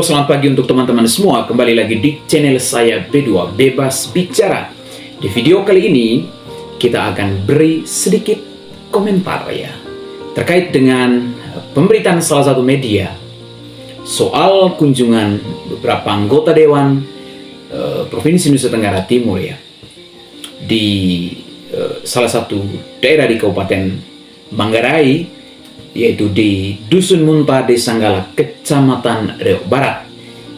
Halo, selamat pagi untuk teman-teman semua. Kembali lagi di channel saya B2 Bebas Bicara. Di video kali ini kita akan beri sedikit komentar ya terkait dengan pemberitaan salah satu media soal kunjungan beberapa anggota Dewan Provinsi Nusa Tenggara Timur ya di salah satu daerah di Kabupaten Manggarai, yaitu di Dusun Munta, Desa Sanggala, Kecamatan Riau Barat,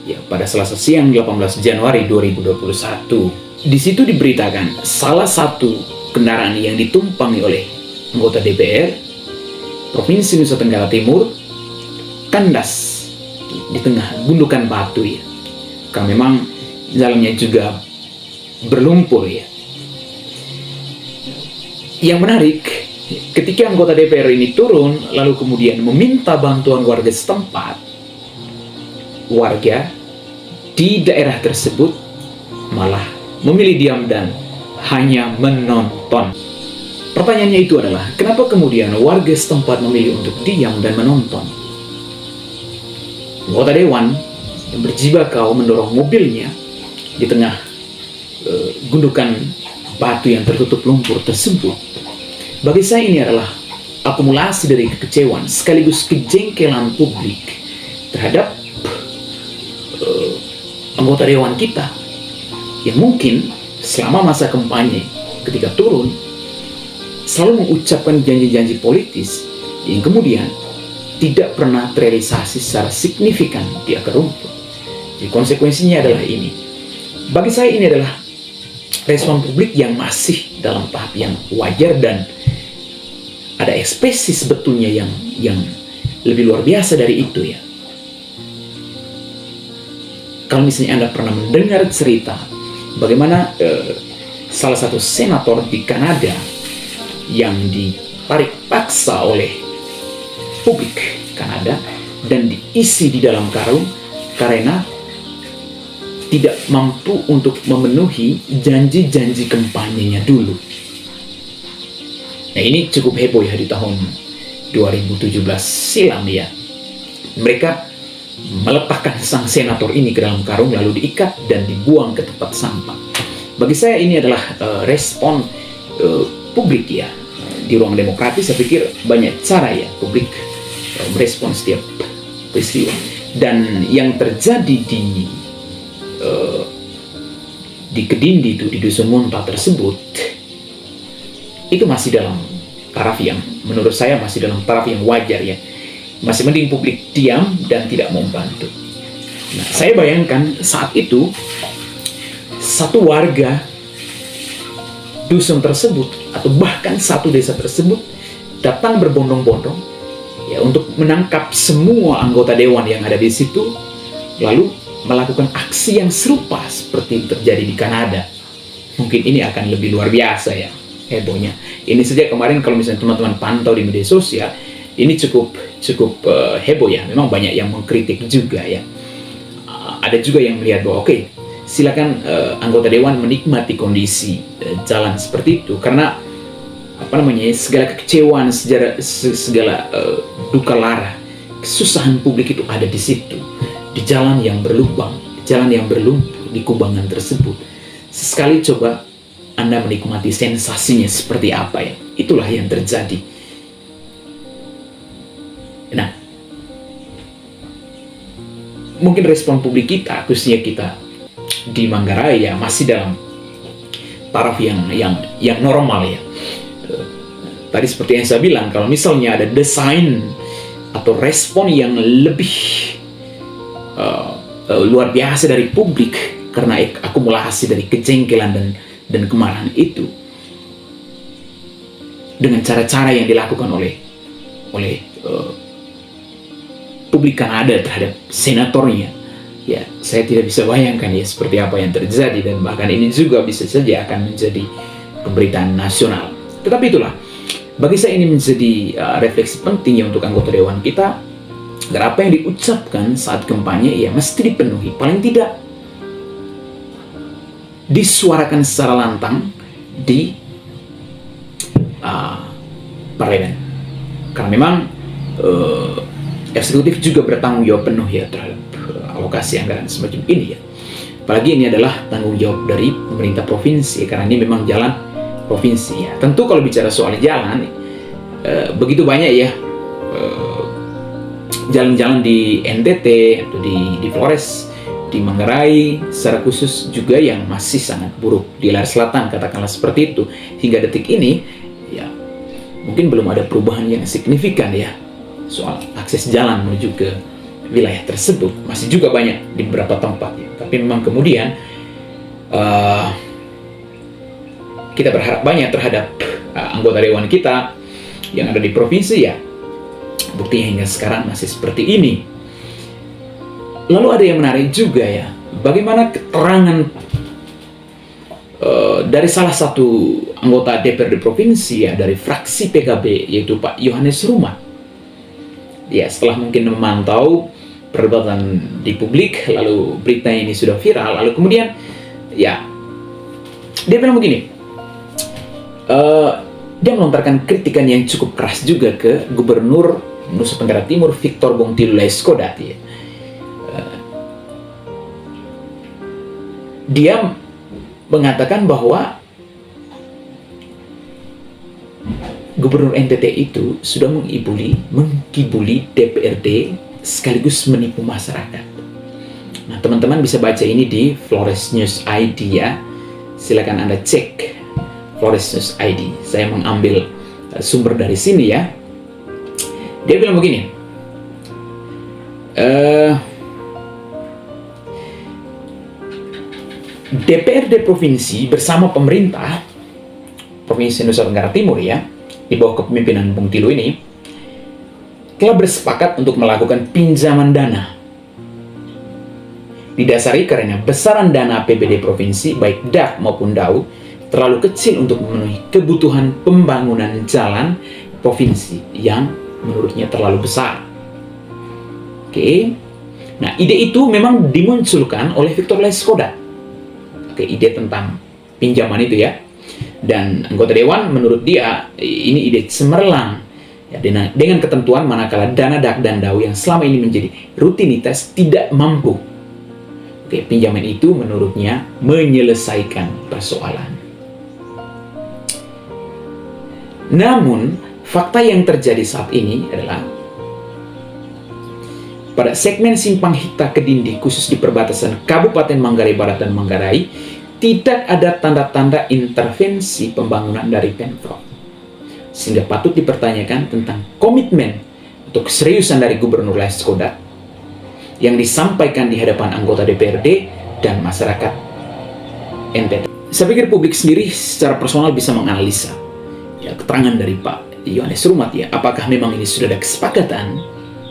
ya, pada Selasa siang 18 Januari 2021. Di situ diberitakan salah satu kendaraan yang ditumpangi oleh anggota DPR Provinsi Nusa Tenggara Timur kandas di tengah gundukan batu ya, karena memang jalannya juga berlumpur ya. Yang menarik, ketika anggota DPR ini turun, lalu kemudian meminta bantuan warga setempat, warga di daerah tersebut malah memilih diam dan hanya menonton. Pertanyaannya itu adalah, kenapa kemudian warga setempat memilih untuk diam dan menonton? Anggota Dewan yang berjibaku mendorong mobilnya di tengah gundukan batu yang tertutup lumpur tersebut. Bagi saya ini adalah akumulasi dari kekecewaan sekaligus kejengkelan publik terhadap anggota dewan kita yang mungkin selama masa kampanye ketika turun selalu mengucapkan janji-janji politis yang kemudian tidak pernah terrealisasi secara signifikan di akar rumput. Jadi konsekuensinya adalah ini. Bagi saya ini adalah respon publik yang masih dalam tahap yang wajar dan ada ekspresi sebetulnya yang lebih luar biasa dari itu ya. Kalau misalnya Anda pernah mendengar cerita bagaimana salah satu senator di Kanada yang ditarik paksa oleh publik Kanada dan diisi di dalam karung karena tidak mampu untuk memenuhi janji-janji kampanyenya dulu. Nah, ini cukup heboh ya di tahun 2017 silam ya. Mereka meletakkan sang senator ini ke dalam karung lalu diikat dan dibuang ke tempat sampah. Bagi saya ini adalah respon publik ya. Di ruang demokratis saya pikir banyak cara ya publik merespon setiap peristiwa. Dan yang terjadi di Kedindi itu, di Dusun Munta tersebut, itu masih dalam taraf yang menurut saya masih dalam taraf yang wajar ya. Masih mending publik diam dan tidak membantu. Nah, saya bayangkan saat itu satu warga dusun tersebut atau bahkan satu desa tersebut datang berbondong-bondong ya untuk menangkap semua anggota dewan yang ada di situ, lalu melakukan aksi yang serupa seperti terjadi di Kanada. Mungkin ini akan lebih luar biasa ya hebohnya. Ini saja kemarin kalau misalnya teman-teman pantau di media sosial, ini cukup heboh ya. Memang banyak yang mengkritik juga ya. Ada juga yang melihat bahwa oke, silakan anggota dewan menikmati kondisi jalan seperti itu karena segala kekecewaan, segala duka lara, kesusahan publik itu ada di situ, di jalan yang berlubang, jalan yang berlumpur di kubangan tersebut. Sesekali coba Anda menikmati sensasinya seperti apa ya. Itulah yang terjadi. Nah, mungkin respon publik kita, khususnya kita di Manggarai ya, masih dalam taraf yang normal ya. Tadi seperti yang saya bilang, kalau misalnya ada desain atau respon yang lebih luar biasa dari publik karena akumulasi dari kejengkelan dan kemarahan itu dengan cara-cara yang dilakukan oleh publik Kanada terhadap senatornya ya, saya tidak bisa bayangkan ya seperti apa yang terjadi, dan bahkan ini juga bisa saja akan menjadi pemberitaan nasional. Tetapi itulah, bagi saya ini menjadi refleksi penting ya untuk anggota dewan kita, agar apa yang diucapkan saat kampanye ya mesti dipenuhi, paling tidak disuarakan secara lantang di parlemen. Karena memang eksekutif juga bertanggung jawab penuh ya terhadap alokasi anggaran semacam ini ya. Apalagi ini adalah tanggung jawab dari pemerintah provinsi, karena ini memang jalan provinsi ya. Tentu kalau bicara soal jalan, begitu banyak ya jalan-jalan di NTT atau di Flores, di Manggarai secara khusus juga yang masih sangat buruk. Di Layar Selatan katakanlah seperti itu. Hingga detik ini ya mungkin belum ada perubahan yang signifikan ya soal akses jalan menuju ke wilayah tersebut. Masih juga banyak di beberapa tempat ya. Tapi memang kemudian kita berharap banyak terhadap anggota dewan kita yang ada di provinsi ya. Buktinya hingga sekarang masih seperti ini. Lalu ada yang menarik juga ya, bagaimana keterangan dari salah satu anggota DPRD provinsi ya, dari fraksi PKB, yaitu Pak Yohanes Rumat. Ya, setelah mungkin memantau perdebatan di publik, lalu berita ini sudah viral, lalu kemudian ya dia bilang begini, dia melontarkan kritikan yang cukup keras juga ke Gubernur Nusa Tenggara Timur Victor Bongtilo Laiskodat ya. Dia mengatakan bahwa Gubernur NTT itu sudah mengkibuli DPRD sekaligus menipu masyarakat. Nah, teman-teman bisa baca ini di Flores News ID ya. Silakan Anda cek Flores News ID. Saya mengambil sumber dari sini ya. Dia bilang begini, DPRD provinsi bersama pemerintah Provinsi Nusa Tenggara Timur ya, di bawah kepemimpinan Bung Tilo ini, telah bersepakat untuk melakukan pinjaman dana. Didasari karena besaran dana APBD provinsi, baik DAP maupun DAU, terlalu kecil untuk memenuhi kebutuhan pembangunan jalan provinsi yang menurutnya terlalu besar. Oke. Nah, ide itu memang dimunculkan oleh Victor Laiskodat. Oke, ide tentang pinjaman itu ya. Dan anggota dewan menurut dia ini ide cemerlang ya, dengan ketentuan manakala dana DAK dan DAU yang selama ini menjadi rutinitas tidak mampu. Oke, pinjaman itu menurutnya menyelesaikan persoalan. Namun, fakta yang terjadi saat ini adalah pada segmen Simpang Hita Kedindi, khusus di perbatasan Kabupaten Manggarai Barat dan Manggarai, tidak ada tanda-tanda intervensi pembangunan dari Pemprov. Sehingga patut dipertanyakan tentang komitmen untuk keseriusan dari Gubernur Laiskodat yang disampaikan di hadapan anggota DPRD dan masyarakat NTT. Saya pikir publik sendiri secara personal bisa menganalisa ya, keterangan dari Pak Yohanes Rumat ya, apakah memang ini sudah ada kesepakatan,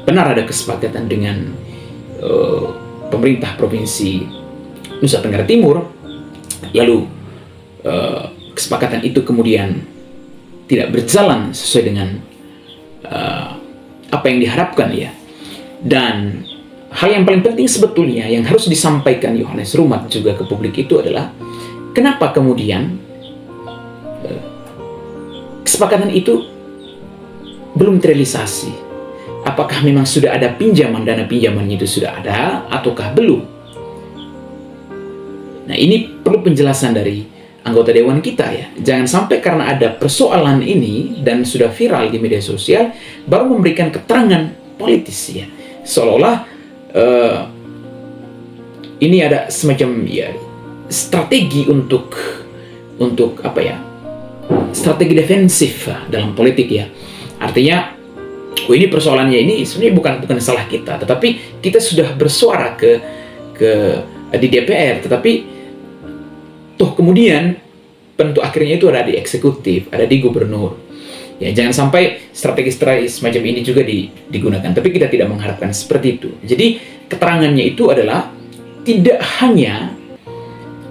benar ada kesepakatan dengan pemerintah Provinsi Nusa Tenggara Timur, lalu kesepakatan itu kemudian tidak berjalan sesuai dengan apa yang diharapkan ya. Dan hal yang paling penting sebetulnya yang harus disampaikan Yohanes Rumat juga ke publik itu adalah kenapa kemudian kesepakatan itu belum terrealisasi. Apakah memang sudah ada pinjaman, dana pinjamannya itu sudah ada, ataukah belum? Nah, ini perlu penjelasan dari anggota dewan kita ya. Jangan sampai karena ada persoalan ini dan sudah viral di media sosial, baru memberikan keterangan politis ya. Seolah-olah ini ada semacam ya strategi untuk apa ya? Strategi defensif dalam politik ya. Artinya, ini persoalannya ini sebenarnya bukan salah kita, tetapi kita sudah bersuara di DPR, tetapi toh kemudian penentu akhirnya itu ada di eksekutif, ada di gubernur. Ya, jangan sampai strategi-strategi semacam ini juga digunakan, tapi kita tidak mengharapkan seperti itu. Jadi keterangannya itu adalah tidak hanya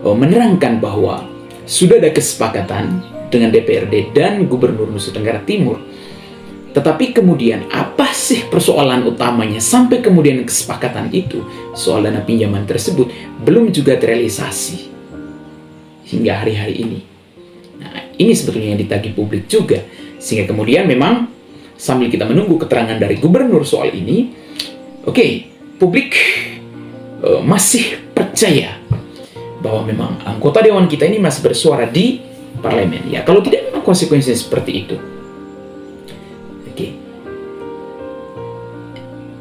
menerangkan bahwa sudah ada kesepakatan dengan DPRD dan Gubernur Nusa Tenggara Timur, tetapi kemudian apa sih persoalan utamanya sampai kemudian kesepakatan itu soal dana pinjaman tersebut belum juga terrealisasi hingga hari-hari ini. Nah, ini sebetulnya yang ditagih publik juga, sehingga kemudian memang sambil kita menunggu keterangan dari gubernur soal ini, oke, publik masih percaya bahwa memang anggota dewan kita ini masih bersuara di parlemen. Ya, kalau tidak memang konsekuensinya seperti itu. Oke.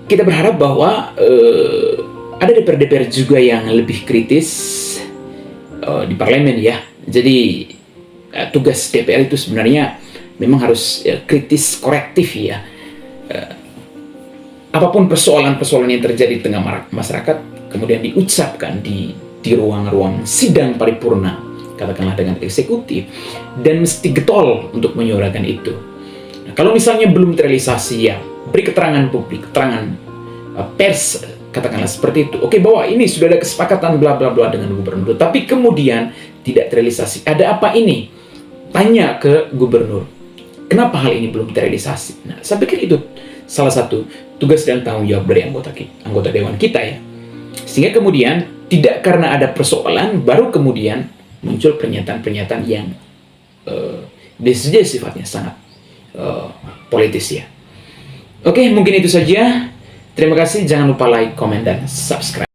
Kita berharap bahwa ada DPR-DPR juga yang lebih kritis di parlemen ya. Jadi tugas DPR itu sebenarnya memang harus kritis korektif ya. Apapun persoalan-persoalan yang terjadi di tengah masyarakat kemudian diucapkan di ruang-ruang sidang paripurna, katakanlah dengan eksekutif, dan mesti getol untuk menyuarakan itu. Nah, kalau misalnya belum terrealisasi ya, beri keterangan publik, keterangan pers, katakanlah seperti itu. Oke, bahwa ini sudah ada kesepakatan bla bla bla dengan gubernur, tapi kemudian tidak terrealisasi. Ada apa ini? Tanya ke gubernur. Kenapa hal ini belum terrealisasi? Nah, saya pikir itu salah satu tugas dan tanggung jawab dari anggota dewan kita ya. Sehingga kemudian tidak karena ada persoalan baru kemudian muncul pernyataan-pernyataan yang sifatnya sangat politis ya. Oke, mungkin itu saja. Terima kasih. Jangan lupa like, komen, dan subscribe.